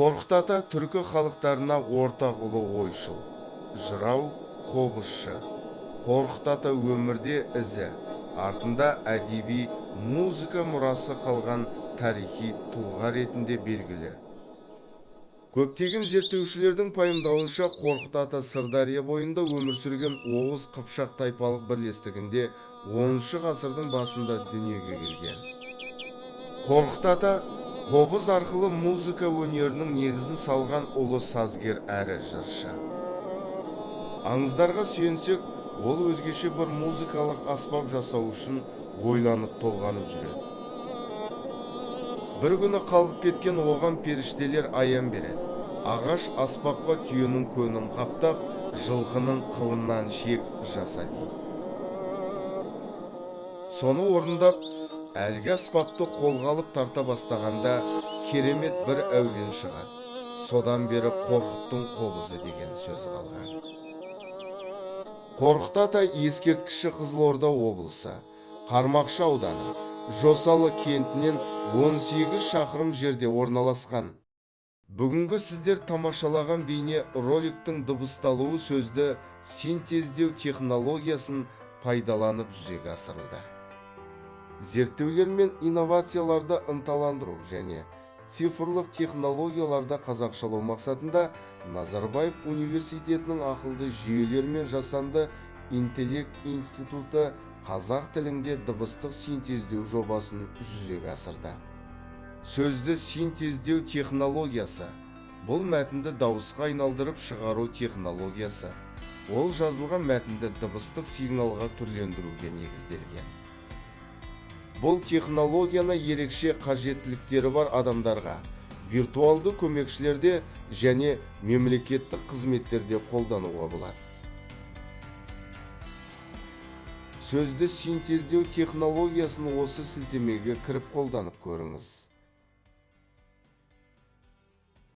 Қорқыт ата түркі халықтарына ортақ ұлы ойшыл, жырау, қобызшы. Қорқыт ата өмірде ізі, артында әдеби музыка мұрасы қалған тарихи тұлға ретінде белгілі. Көптеген зерттеушілердің пайымдауынша Қорқыт ата Сырдария бойында өмір сүрген Оғыз Қыпшақ тайпалық бірлестігінде 10 ғасырдың басында дүниеге келген. Қорқыт ата қобыз арқылы музыка өнерінің негізін салған ұлы сазгер әрі жыршы. Аңыздарға сүйенсек, ол өзгеше бір музыкалық аспап жасау үшін ойланып толғанып жүреді. Бір күні қалғып кеткен оған періштелер аян береді. Ағаш аспапқа түйенің көнін қаптап, жылқының қылынан шек жаса дейді. Соны орындап, әлгі аспапты қолға алып тарта бастағанда керемет бір әуен шығады. Содан бері Қорқыттың қобызы деген сөз қалған. Қорқыт ата ескерткіші Қызылорда облысы, Қармақшы ауданы, Жосалы кентінен 18 шақырым жерде орналасқан. Бүгінгі сіздер тамашалаған бейне роликтің дыбысталуы сөзді синтездеу технологиясын пайдаланып жүзеге асырылды. Зерттеулер мен инновацияларды ынталандыру және цифрлық технологияларды қазақшалау мақсатында Назарбаев университетінің ақылды жүйелер мен жасанды интеллект институты қазақ тілінде дыбыстық синтездеу жобасын жүзеге асырды. Сөзді синтездеу технологиясы бұл мәтінді дауысқа айналдырып шығару технологиясы. Ол жазылған мәтінді дыбыстық сигналға түрлендіруге негізделген. Бұл технологияны ерекше қажеттіліктері бар адамдарға, виртуалды көмекшілерде және мемлекеттік қызметтерде қолдануға болады. Сөзді синтездеу технологиясын осы сілтемеге кіріп қолданып көріңіз.